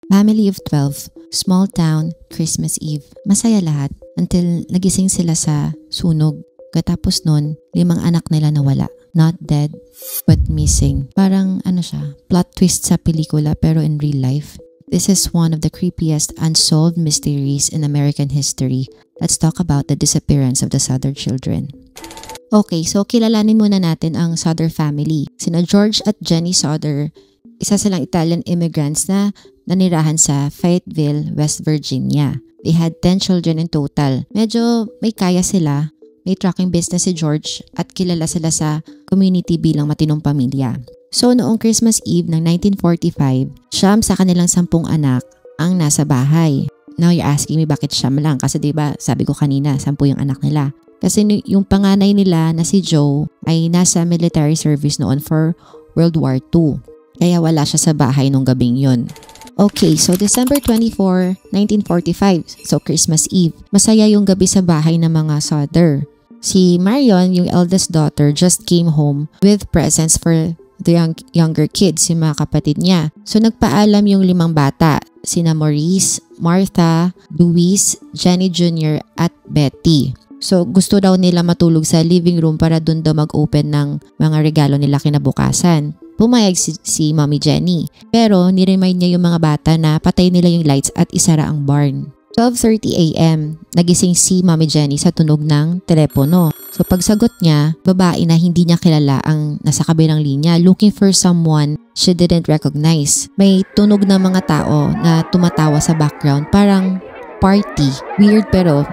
Family of 12, small town, Christmas Eve. Masaya lahat until nagising sila sa sunog. Katapos nun, 5 anak nila nawala. Not dead, but missing. Parang siya, plot twist sa pelikula pero in real life. This is one of the creepiest unsolved mysteries in American history. Let's talk about the disappearance of the Sodder children. Okay, so kilalanin muna natin ang Sodder family. Sina George at Jenny Sodder, isa silang Italian immigrants na nanirahan sa Fayetteville, West Virginia. They had 10 children in total. Medyo may kaya sila. May trucking business si George at kilala sila sa community bilang matinong pamilya. So noong Christmas Eve ng 1945, siyam sa kanilang 10 anak ang nasa bahay. Now you're asking me bakit siyam lang? Kasi diba sabi ko kanina 10 yung anak nila. Kasi yung panganay nila na si Joe ay nasa military service noon for World War II. Kaya wala siya sa bahay nung gabing yun. Okay, so December 24, 1945, so Christmas Eve. Masaya yung gabi sa bahay ng mga Sodder. Si Marion, yung eldest daughter, just came home with presents for the younger kids, yung mga kapatid niya. So nagpaalam yung 5 bata, sina Maurice, Martha, Louise, Jenny Jr. at Betty. So gusto daw nila matulog sa living room para dun daw mag-open ng mga regalo nila kinabukasan. Pumayag si Mommy Jenny. Pero niremind niya yung mga bata na patay nila yung lights at isara ang barn. 12:30 a.m. nagising si Mommy Jenny sa tunog ng telepono. So pagsagot niya, babae na hindi niya kilala ang nasa kabilang linya looking for someone she didn't recognize. May tunog ng mga tao na tumatawa sa background, parang party. Weird pero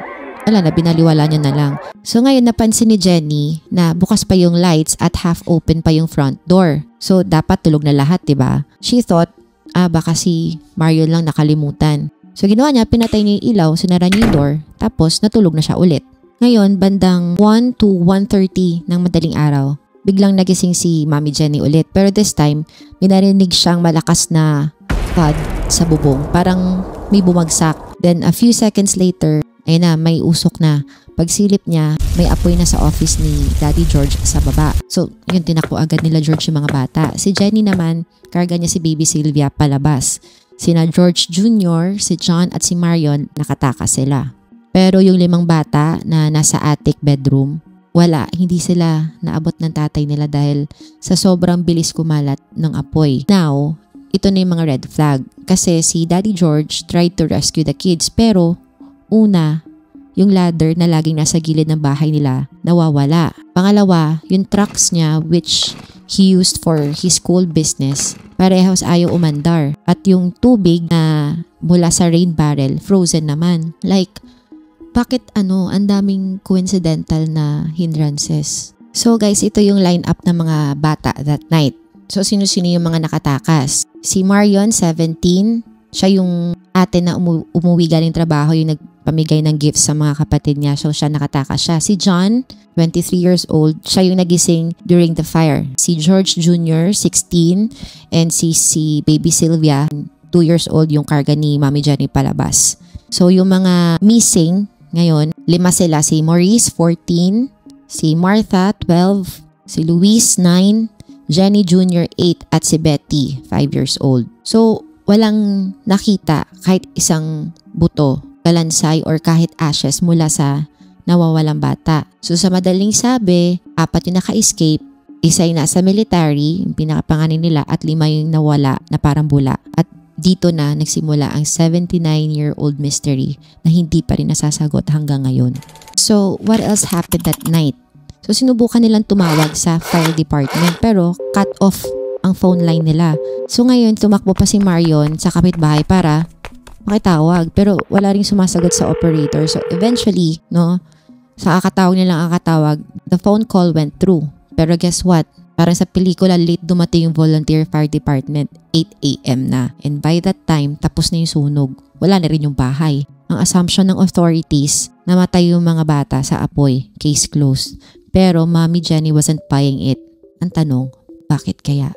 wala na, binaliwala niya na lang. So ngayon napansin ni Jenny na bukas pa yung lights at half open pa yung front door. So dapat tulog na lahat, diba? She thought, baka si Marion lang nakalimutan. So ginawa niya, pinatay niya yung ilaw, sinara niya yung door, tapos natulog na siya ulit. Ngayon, bandang 1 to 1:30 ng madaling araw, biglang nagising si Mommy Jenny ulit. Pero this time, may narinig siyang malakas na thud sa bubong. Parang may bumagsak. Then a few seconds later, ayun na, may usok na. Pagsilip niya, may apoy na sa office ni Daddy George sa baba. So, yun, tinakbo agad nila George yung mga bata. Si Jenny naman, karga niya si Baby Sylvia palabas. Sina George Jr., si John at si Marion, nakatakas sila. Pero yung 5 bata na nasa attic bedroom, wala, hindi sila naabot ng tatay nila dahil sa sobrang bilis kumalat ng apoy. Now, ito na yung mga red flag. Kasi si Daddy George tried to rescue the kids pero una, yung ladder na laging nasa gilid ng bahay nila nawawala. Pangalawa, yung trucks niya which he used for his coal business, parehas ayaw umandar. At yung tubig na mula sa rain barrel, frozen naman. Like, bakit ang daming coincidental na hindrances? So guys, ito yung lineup ng mga bata that night. So sino-sino yung mga nakatakas? Si Marion, 17. Siya yung ate na umuwi galing trabaho, yung nagpamigay ng gifts sa mga kapatid niya. So siya nakatakas siya. Si John, 23 years old. Siya yung nagising during the fire. Si George Jr., 16. And si Baby Sylvia, 2 years old, yung karga ni Mommy Jenny palabas. So yung mga missing ngayon, 5 sila. Si Maurice, 14. Si Martha, 12. Si Louise, 9. Jenny Jr., 8. At si Betty, 5 years old. So walang nakita kahit isang buto, kalansay or kahit ashes mula sa nawawalang bata. So sa madaling sabi, 4 yung naka-escape, 1 yung nasa military, yung pinakapanganin nila, at 5 yung nawala na parang bula. At dito na nagsimula ang 79-year-old mystery na hindi pa rin nasasagot hanggang ngayon. So what else happened that night? So sinubukan nilang tumawag sa fire department pero cut off ang phone line nila. So ngayon, tumakbo pa si Marion sa kapitbahay para makitawag. Pero wala ring sumasagot sa operator. So eventually, sa kakatawag nilang kakatawag, the phone call went through. Pero guess what? Parang sa pelikula, late dumating yung volunteer fire department. 8 a.m. na. And by that time, tapos na yung sunog. Wala na rin yung bahay. Ang assumption ng authorities, namatay yung mga bata sa apoy. Case closed. Pero Mommy Jenny wasn't buying it. Ang tanong, bakit kaya?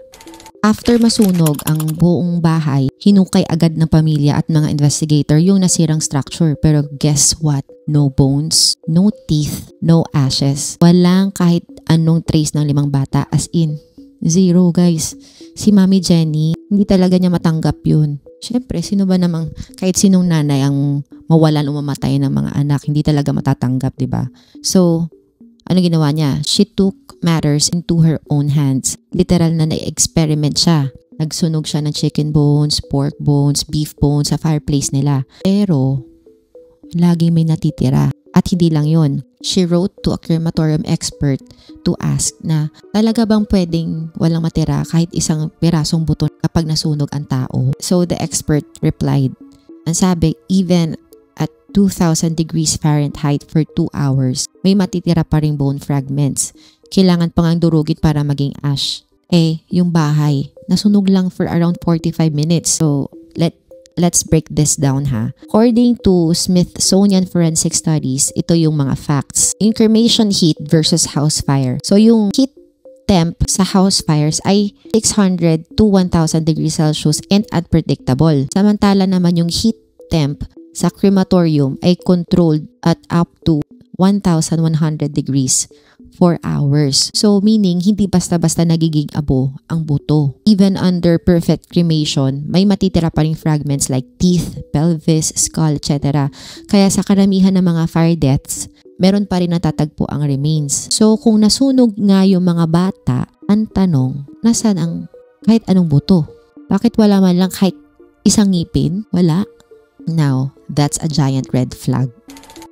After masunog ang buong bahay, hinukay agad ng pamilya at mga investigator yung nasirang structure. Pero guess what? No bones, no teeth, no ashes. Walang kahit anong trace ng 5 bata, as in, Zero, guys. Si Mami Jenny, hindi talaga niya matanggap yun. Siyempre, sino ba namang, kahit sinong nanay ang mawalan o mamatay ng mga anak, hindi talaga matatanggap, diba? So, ano ginawa niya? She took matters into her own hands. Literal na na-experiment siya. Nagsunog siya ng chicken bones, pork bones, beef bones sa fireplace nila. Pero, lagi may natitira. At hindi lang yun. She wrote to a crematorium expert to ask na talaga bang pwedeng walang matira kahit isang pirasong buto kapag nasunog ang tao? So the expert replied, ang sabi, even at 2,000 degrees Fahrenheit for 2 hours, may matitira pa ring bone fragments. Kailangan pang ang durugin para maging ash. Yung bahay, nasunog lang for around 45 minutes. So, let's break this down ha. According to Smithsonian Forensic Studies, ito yung mga facts. Cremation heat versus house fire. So, yung heat temp sa house fires ay 600 to 1,000 degrees Celsius and unpredictable. Samantala naman yung heat temp sa crematorium ay controlled at up to 1,100 degrees for hours. So, meaning, hindi basta-basta nagiging abo ang buto. Even under perfect cremation, may matitira pa ring fragments like teeth, pelvis, skull, etc. Kaya sa karamihan ng mga fire deaths, meron pa rin natatagpo ang remains. So, kung nasunog nga yung mga bata, ang tanong, nasaan ang kahit anong buto? Bakit wala man lang kahit isang ngipin? Wala. Now, that's a giant red flag.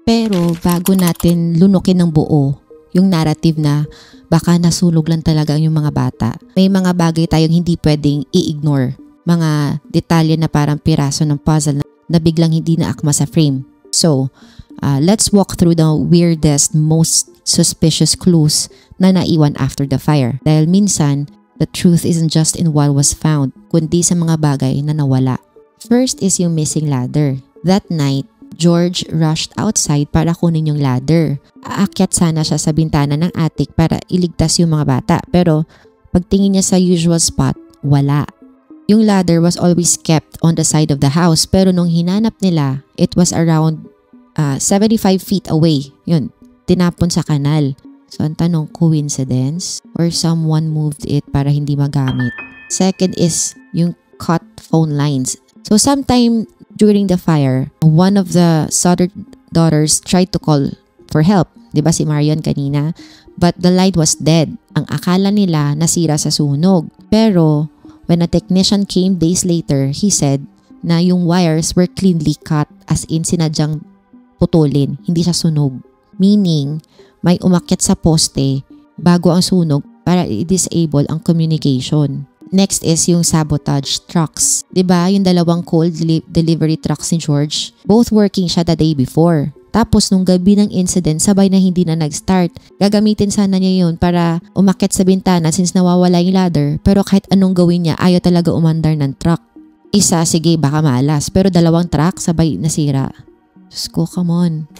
Pero, bago natin lunukin ng buo, yung narrative na baka nasunog lang talaga yung mga bata. May mga bagay tayong hindi pwedeng i-ignore. Mga detalye na parang piraso ng puzzle na biglang hindi na akma sa frame. So, let's walk through the weirdest, most suspicious clues na naiwan after the fire. Dahil minsan, the truth isn't just in what was found, kundi sa mga bagay na nawala. First is yung missing ladder. That night, George rushed outside para kunin yung ladder. Aakyat sana siya sa bintana ng attic para iligtas yung mga bata. Pero pagtingin niya sa usual spot, wala. Yung ladder was always kept on the side of the house. Pero nung hinanap nila, it was around 75 feet away. Yun, tinapon sa kanal. So ang tanong, coincidence? Or someone moved it para hindi magamit? Second is yung cut phone lines. So sometime during the fire, one of the Sutter daughters tried to call for help. Diba si Marion kanina? But the light was dead. Ang akala nila nasira sa sunog. Pero when a technician came days later, he said na yung wires were cleanly cut, as in sinadyang putulin. Hindi siya sunog. Meaning, may umakyat sa poste bago ang sunog para i-disable ang communication. Next is yung sabotage trucks. Diba yung dalawang cold delivery trucks ni George? Both working siya the day before. Tapos nung gabi ng incident, sabay na hindi na nag-start. Gagamitin sana niya yun para umakyat sa bintana since nawawala yung ladder. Pero kahit anong gawin niya, ayaw talaga umandar ng truck. Isa, sige, baka malas. Pero dalawang truck, sabay nasira. Diyos ko, come on.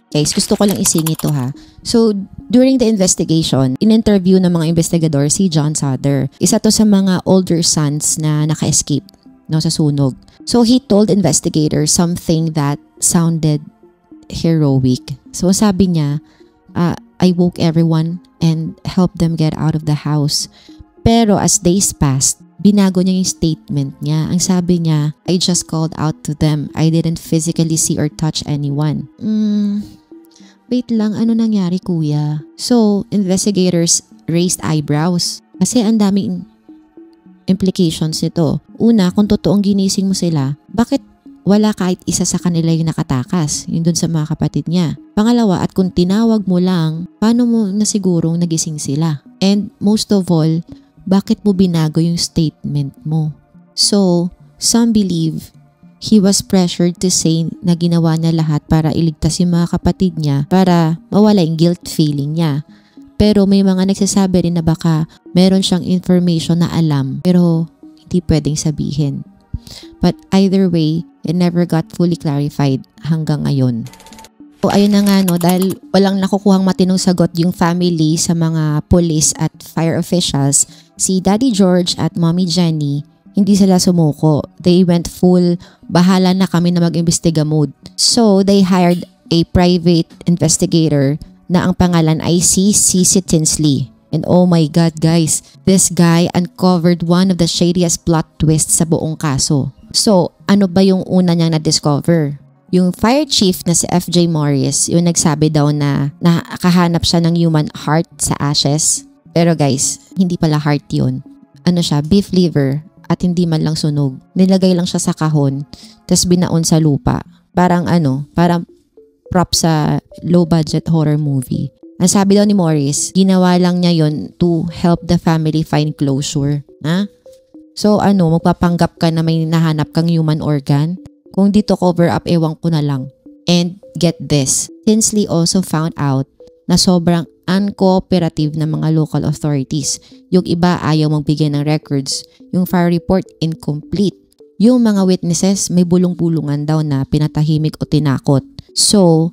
Guys, gusto ko lang ising ito ha. So, during the investigation, in-interview ng mga investigador si John Sutter. Isa to sa mga older sons na naka-escape sa sunog. So, he told investigators something that sounded heroic. So, sabi niya, I woke everyone and helped them get out of the house. Pero as days passed, binago niya yung statement niya. Ang sabi niya, I just called out to them. I didn't physically see or touch anyone. Wait lang, ano nangyari kuya? So, investigators raised eyebrows. Kasi ang daming implications nito. Una, kung totoong ginising mo sila, bakit wala kahit isa sa kanila yung nakatakas? Yung dun sa mga kapatid niya. Pangalawa, at kung tinawag mo lang, paano mo nasigurong nagising sila? And most of all, bakit mo binago yung statement mo? So, some believe he was pressured to say na ginawa niya lahat para iligtas yung mga kapatid niya para mawala yung guilt feeling niya. Pero may mga nagsasabi rin na baka meron siyang information na alam pero hindi pwedeng sabihin. But either way, it never got fully clarified hanggang ngayon. So ayun na nga dahil walang nakukuhang matinong sagot yung family sa mga police at fire officials, si Daddy George at Mommy Jenny, hindi sila sumuko. They went full, bahala na kami na mag-imbestiga mode. So, they hired a private investigator na ang pangalan ay si Cece Tinsley. And oh my God guys, this guy uncovered one of the shadiest plot twists sa buong kaso. So, ano ba yung una niyang na-discover? Yung fire chief na si FJ Morris, yung nagsabi daw na nakahanap siya ng human heart sa ashes. Pero guys, hindi pala heart yun. Ano siya, beef liver at hindi man lang sunog. Nilagay lang siya sa kahon, tas binaon sa lupa. Parang prop sa low budget horror movie. Ang sabi daw ni Morris, ginawa lang niya yon to help the family find closure. Ha? So magpapanggap ka na may nahanap kang human organ? Kung dito cover up, ewan ko na lang. And get this, Tinsley also found out na sobrang uncooperative ng mga local authorities. Yung iba ayaw magbigay ng records. Yung fire report incomplete. Yung mga witnesses may bulong-bulungan daw na pinatahimik o tinakot. So,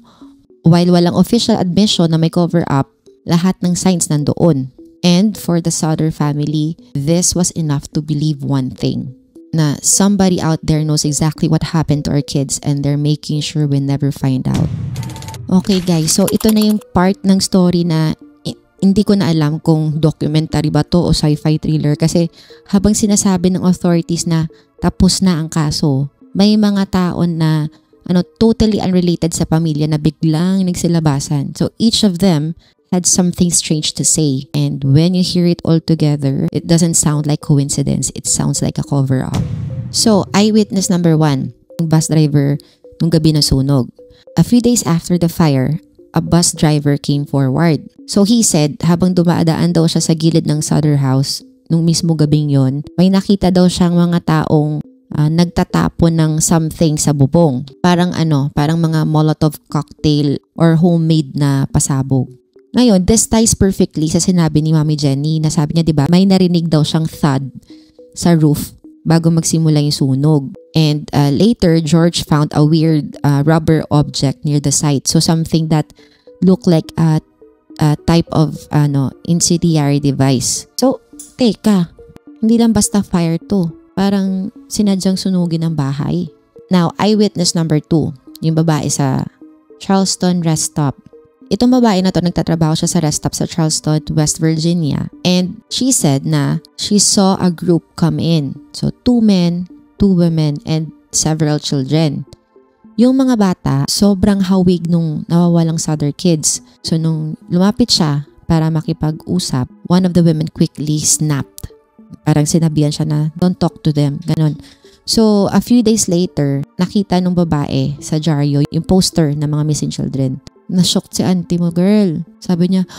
while walang official admission na may cover-up, lahat ng signs nandoon. And for the Sutter family, this was enough to believe one thing. Na somebody out there knows exactly what happened to our kids and they're making sure we never find out. Okay guys, so ito na yung part ng story na hindi ko na alam kung documentary ba to o sci-fi thriller kasi habang sinasabi ng authorities na tapos na ang kaso, may mga taon na totally unrelated sa pamilya na biglang nagsilabasan. So each of them had something strange to say. And when you hear it all together, it doesn't sound like coincidence. It sounds like a cover-up. So eyewitness number 1, yung bus driver nung gabi na sunog. A few days after the fire, a bus driver came forward. So he said, habang dumadaan daw siya sa gilid ng Sutter House, nung mismo gabing yon, may nakita daw siyang mga taong nagtatapon ng something sa bubong. Parang mga Molotov cocktail or homemade na pasabog. Ngayon, this ties perfectly sa sinabi ni Mami Jenny na sabi niya, 'di ba, may narinig daw siyang thud sa roof bago magsimula yung sunog. And later, George found a weird rubber object near the site. So something that looked like a type of incendiary device. So, teka, hindi lang basta fire to. Parang sinadyang sunugin ang bahay. Now, eyewitness number 2, yung babae sa Charleston rest stop. Itong babae na to, nagtatrabaho siya sa rest stop sa Charleston, West Virginia. And she said na she saw a group come in. So, 2 men, 2 women, and several children. Yung mga bata, sobrang hawig nung nawawalang Sutter kids. So, nung lumapit siya para makipag-usap, one of the women quickly snapped. Parang sinabihan siya na, don't talk to them. Ganon. So, a few days later, nakita nung babae sa dyaryo yung poster ng mga missing children. Na-shock si auntie mo, girl. Sabi niya,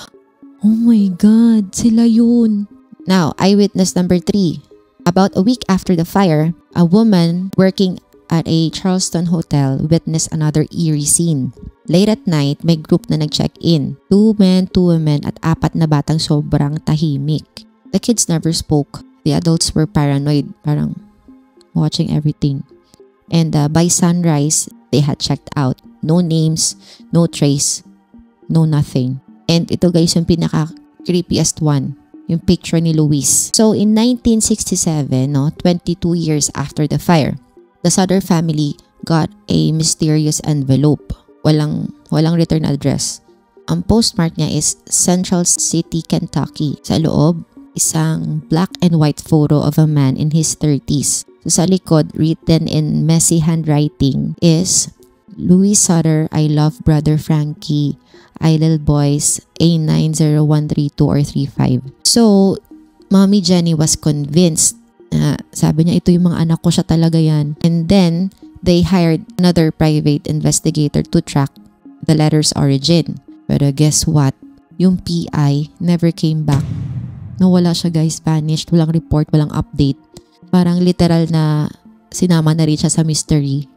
oh my God, sila yun. Now, eyewitness number 3. About a week after the fire, a woman working at a Charleston hotel witnessed another eerie scene. Late at night, may group na nag-check-in. 2 men, 2 women, at 4 na batang sobrang tahimik. The kids never spoke. The adults were paranoid, parang watching everything. And by sunrise, they had checked out. No names, no trace, no nothing. And ito guys, yung pinaka-creepiest one, yung picture ni Luis. So in 1967, 22 years after the fire, the Sutter family got a mysterious envelope. Walang return address. Ang postmark niya is Central City, Kentucky. Sa loob, isang black and white photo of a man in his 30s. So sa likod, written in messy handwriting is, Louis Sutter, I love brother Frankie. I little boys, A90132 or 35. So, Mommy Jenny was convinced. Sabi niya, ito yung mga anak ko, siya talaga yan. And then, they hired another private investigator to track the letter's origin. Pero guess what? Yung PI never came back. Nawala siya guys, vanished, walang report, walang update. Parang literal na sinama na rin siya sa mystery.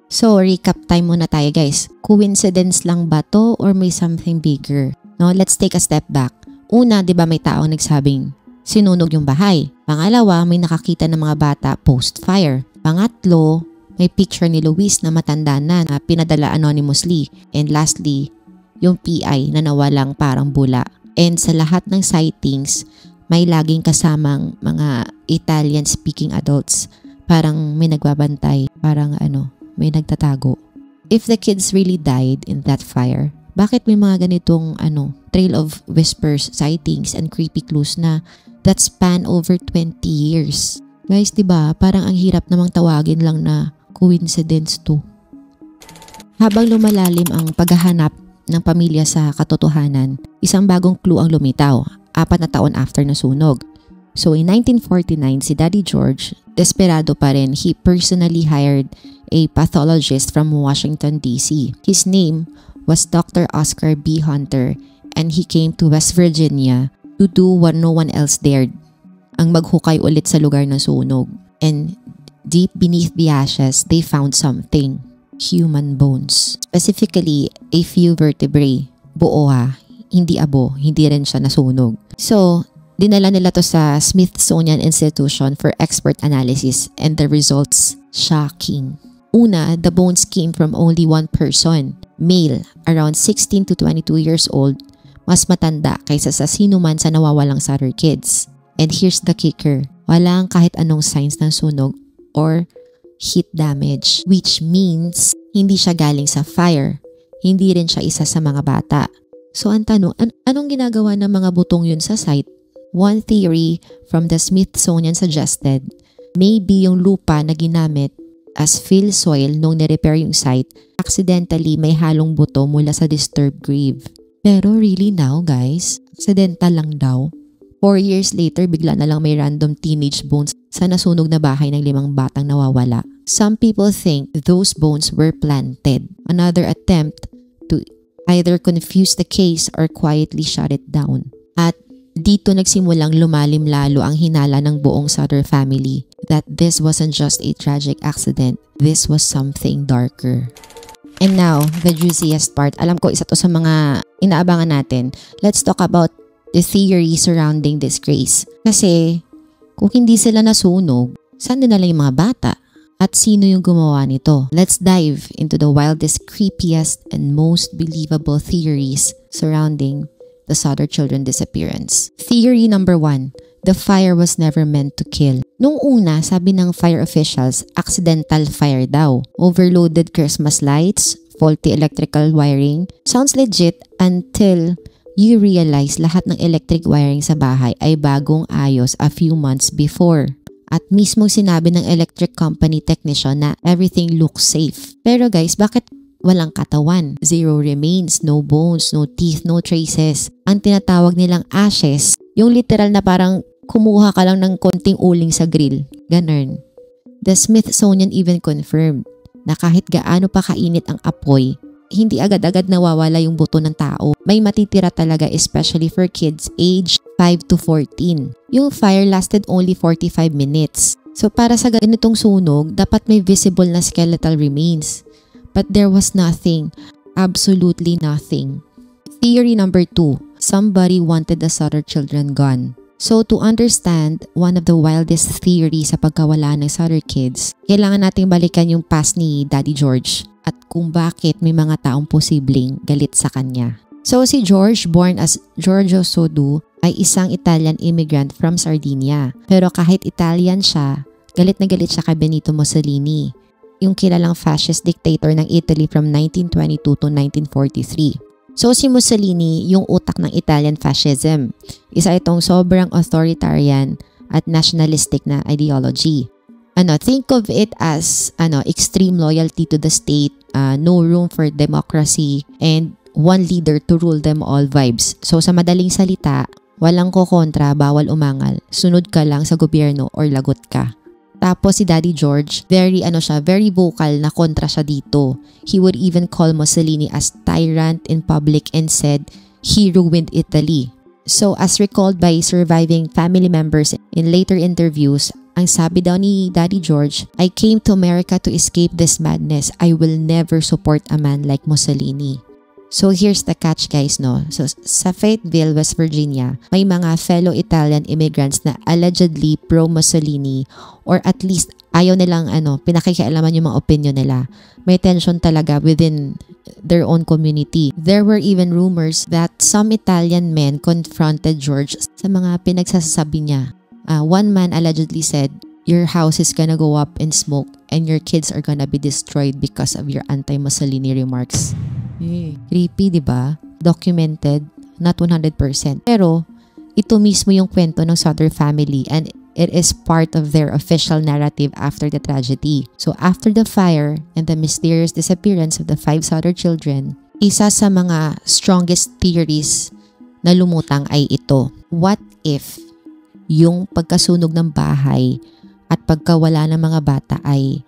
So, recap time muna tayo guys. Coincidence lang ba to or may something bigger? Let's take a step back. Una, di ba may taong nagsabing sinunog yung bahay. Pangalawa, may nakakita ng mga bata post-fire. Pangatlo, may picture ni Luis na matanda na pinadala anonymously. And lastly, yung PI na nawalang parang bula. And sa lahat ng sightings, may laging kasamang mga Italian-speaking adults. Parang may nagbabantay, parang may nagtatago. If the kids really died in that fire, bakit may mga ganitong trail of whispers, sightings, and creepy clues na that span over 20 years. Guys, diba? Parang ang hirap namang tawagin lang na coincidence to. Habang lumalalim ang paghahanap ng pamilya sa katotohanan, isang bagong clue ang lumitaw, 4 na taon after nasunog. So in 1949, si Daddy George, desperado pa rin, he personally hired a pathologist from Washington, D.C. His name was Dr. Oscar B. Hunter, and he came to West Virginia to do what no one else dared, ang maghukay ulit sa lugar ng sunog. And deep beneath the ashes, they found something. Human bones. Specifically, a few vertebrae. Buo ha. Hindi abo. Hindi rin siya nasunog. So, dinala nila to sa Smithsonian Institution for expert analysis, and the results, shocking. Una, the bones came from only one person. Male, around 16 to 22 years old. Mas matanda kaysa sa sino man sa nawawalang Sutter kids. And here's the kicker. Walang kahit anong signs ng sunog or heat damage, which means hindi siya galing sa fire. Hindi rin siya isa sa mga bata. So ang tanong, anong ginagawa ng mga butong yun sa site? One theory from the Smithsonian suggested, maybe yung lupa na ginamit as fill soil nung nirepair yung site, accidentally may halong buto mula sa disturbed grave. Pero really now guys, accidental lang daw. 4 years later, bigla na lang may random teenage bones sa nasunog na bahay ng 5 batang nawawala. Some people think those bones were planted. Another attempt to either confuse the case or quietly shut it down. At dito nagsimulang lumalim lalo ang hinala ng buong Sutter family that this wasn't just a tragic accident, this was something darker. And now, the juiciest part. Alam ko isa to sa mga inaabangan natin. Let's talk about the theory surrounding this case. Kasi kung hindi sila nasunog, saan dinala yung mga bata? At sino yung gumawa nito? Let's dive into the wildest, creepiest, and most believable theories surrounding the Sutter children disappearance. Theory number 1, the fire was never meant to kill. Nung una, sabi ng fire officials, accidental fire daw. Overloaded Christmas lights, faulty electrical wiring. Sounds legit until you realize lahat ng electric wiring sa bahay ay bagong ayos a few months before. At mismong sinabi ng electric company technician na everything looks safe. Pero guys, bakit walang katawan? Zero remains, no bones, no teeth, no traces. Ang tinatawag nilang ashes, yung literal na parang kumuha ka lang ng konting uling sa grill. Ganun. The Smithsonian even confirmed na kahit gaano pa kainit ang apoy, hindi agad-agad nawawala yung buto ng tao. May matitira talaga, especially for kids aged 5 to 14. Yung fire lasted only 45 minutes. So para sa ganitong sunog, dapat may visible na skeletal remains. But there was nothing. Absolutely nothing. Theory number 2. Somebody wanted the Sutter children gone. So to understand one of the wildest theories sa pagkawala ng Sutter kids, kailangan nating balikan yung past ni Daddy George at kung bakit may mga taong posibleng galit sa kanya. So si George, born as Giorgio Sodu, ay isang Italian immigrant from Sardinia. Pero kahit Italian siya, galit na galit siya kay Benito Mussolini, yung kilalang fascist dictator ng Italy from 1922 to 1943. So si Mussolini, yung utak ng Italian fascism. Isa itong sobrang authoritarian at nationalistic na ideology. Think of it as extreme loyalty to the state, no room for democracy, and one leader to rule them all vibes. So sa madaling salita, walang kokontra, bawal umangal. Sunod ka lang sa gobyerno or lagot ka. Tapos si Daddy George, very vocal na kontra siya dito. He would even call Mussolini as tyrant in public and said he ruined Italy. So as recalled by surviving family members in later interviews, ang sabi daw ni Daddy George, I came to America to escape this madness. I will never support a man like Mussolini. So here's the catch guys, no? So sa Fayetteville, West Virginia, may mga fellow Italian immigrants na allegedly pro-Mussolini or at least ayaw nilang pinakikialaman yung mga opinion nila. May tension talaga within their own community. There were even rumors that some Italian men confronted George sa mga pinagsasabi niya. One man allegedly said, your house is gonna go up in smoke and your kids are gonna be destroyed because of your anti-Mussolini remarks. Creepy, diba? Documented. not 100%. Pero ito mismo yung kwento ng Sutter family and it is part of their official narrative after the tragedy. So after the fire and the mysterious disappearance of the 5 Sutter children, isa sa mga strongest theories na lumutang ay ito. What if yung pagkasunog ng bahay at pagkawala ng mga bata ay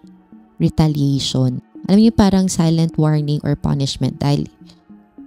retaliation? Alam niyo, parang silent warning or punishment dahil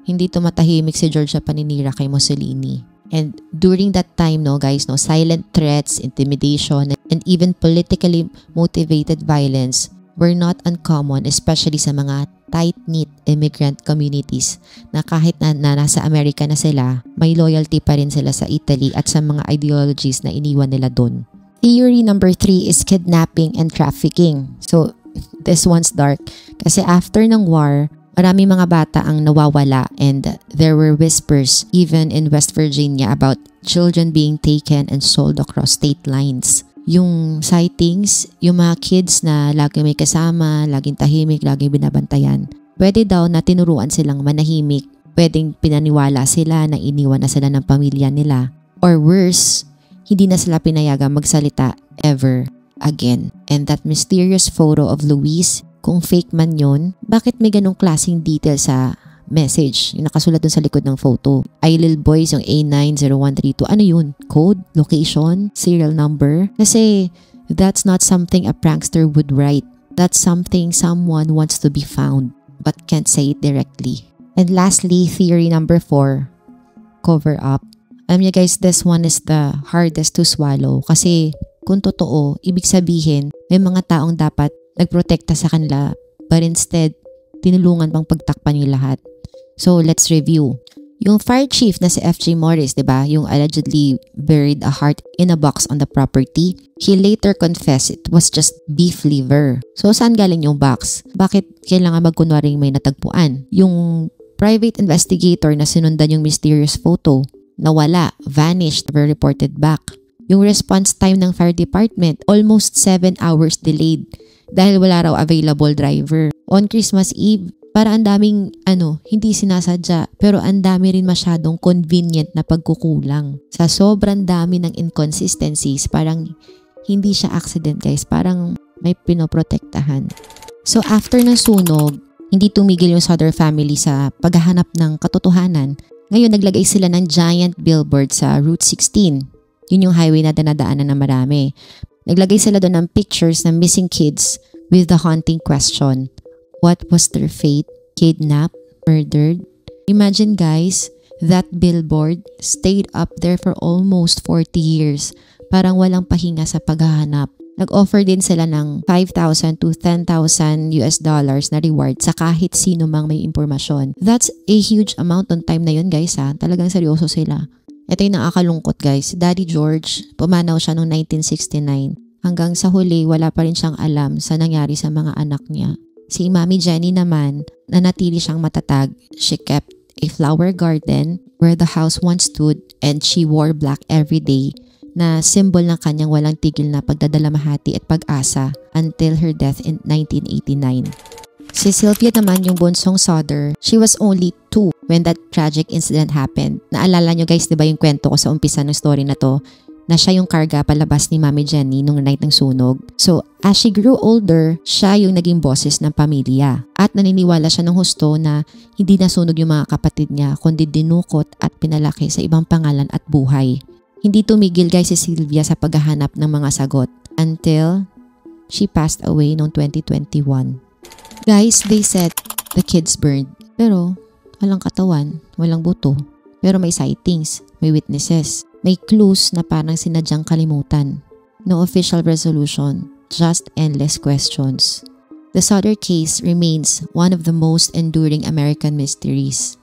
hindi tumatahimik si George sa paninira kay Mussolini. And during that time, guys, silent threats, intimidation, and even politically motivated violence were not uncommon, especially sa mga tight-knit immigrant communities na kahit na nasa Amerika na sila, may loyalty pa rin sila sa Italy at sa mga ideologies na iniwan nila doon. Theory number 3 is kidnapping and trafficking. So, this one's dark. Kasi after ng war, marami mga bata ang nawawala and there were whispers even in West Virginia about children being taken and sold across state lines. Yung sightings, yung mga kids na lagi may kasama, laging tahimik, laging binabantayan. Pwede daw na tinuruan silang manahimik. Pwedeng pinaniwala sila na iniwan na sila ng pamilya nila. Or worse, hindi na sila pinayagang magsalita ever again. And that mysterious photo of Luis, kung fake man yun, bakit may ganong klaseng detail sa message? Yung nakasulat dun sa likod ng photo. I Lil Boys, yung A90132. Ano yun? Code? Location? Serial number? Kasi that's not something a prankster would write. That's something someone wants to be found but can't say it directly. And lastly, theory number 4, cover up. Alam niyo guys, this one is the hardest to swallow kasi kung totoo, ibig sabihin may mga taong dapat nagprotekta sa kanila but instead, tinulungan pang pagtakpan yung lahat. So, let's review. Yung fire chief na si F.J. Morris, diba? Yung allegedly buried a heart in a box on the property. He later confessed it was just beef liver. So, saan galing yung box? Bakit kailangan magkunwaring may natagpuan? Yung private investigator na sinundan yung mysterious photo, nawala, vanished, never reported back. Yung response time ng fire department, almost 7 hours delayed dahil wala raw available driver. On Christmas Eve, para ang daming hindi sinasadya pero ang dami rin masyadong convenient na pagkukulang. Sa sobrang dami ng inconsistencies, parang hindi siya accident guys, parang may pinoprotektahan. So after ng sunog, hindi tumigil yung Sutter family sa paghahanap ng katotohanan. Ngayon naglagay sila ng giant billboard sa Route 16. Yun yung highway na dinadaanan ng marami. Naglagay sila doon ng pictures ng missing kids with the haunting question. What was their fate? Kidnapped? Murdered? Imagine guys, that billboard stayed up there for almost 40 years. Parang walang pahinga sa paghahanap. Nag-offer din sila ng $5,000 to $10,000 na reward sa kahit sino mang may impormasyon. That's a huge amount on time na yun guys ha. Talagang seryoso sila. Ito yung nakakalungkot guys. Daddy George, pumanaw siya noong 1969. Hanggang sa huli, wala pa rin siyang alam sa nangyari sa mga anak niya. Si Mami Jenny naman, nanatili siyang matatag. She kept a flower garden where the house once stood and she wore black every day na symbol ng kanyang walang tigil na pagdadalamhati at pag-asa until her death in 1989. Si Sylvia naman, yung bunsong Sutter, she was only 2 when that tragic incident happened. Naalala nyo guys, di ba yung kwento ko sa umpisa ng story na to, na siya yung karga palabas ni Mami Jenny nung night ng sunog. So, as she grew older, siya yung naging boses ng pamilya. At naniniwala siya ng husto na hindi nasunog yung mga kapatid niya, kundi dinukot at pinalaki sa ibang pangalan at buhay. Hindi tumigil guys si Sylvia sa paghahanap ng mga sagot until she passed away noong 2021. Guys, they said the kids burned. Pero, walang katawan, walang buto. Pero may sightings, may witnesses. May clues na parang sinadyang kalimutan. No official resolution, just endless questions. The Sutter case remains one of the most enduring American mysteries.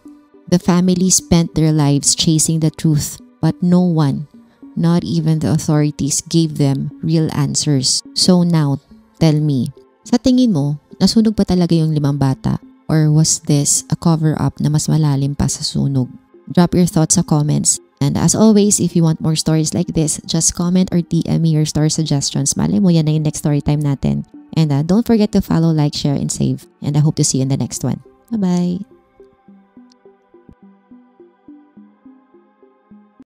The family spent their lives chasing the truth, but no one, not even the authorities, gave them real answers. So now, tell me, sa tingin mo, nasunog ba talaga yung 5 bata? Or was this a cover-up na mas malalim pa sa sunog? Drop your thoughts sa comments. And as always, if you want more stories like this, just comment or DM me your story suggestions. Malay mo yan na yung next story time natin. And don't forget to follow, like, share, and save. And I hope to see you in the next one. Bye-bye!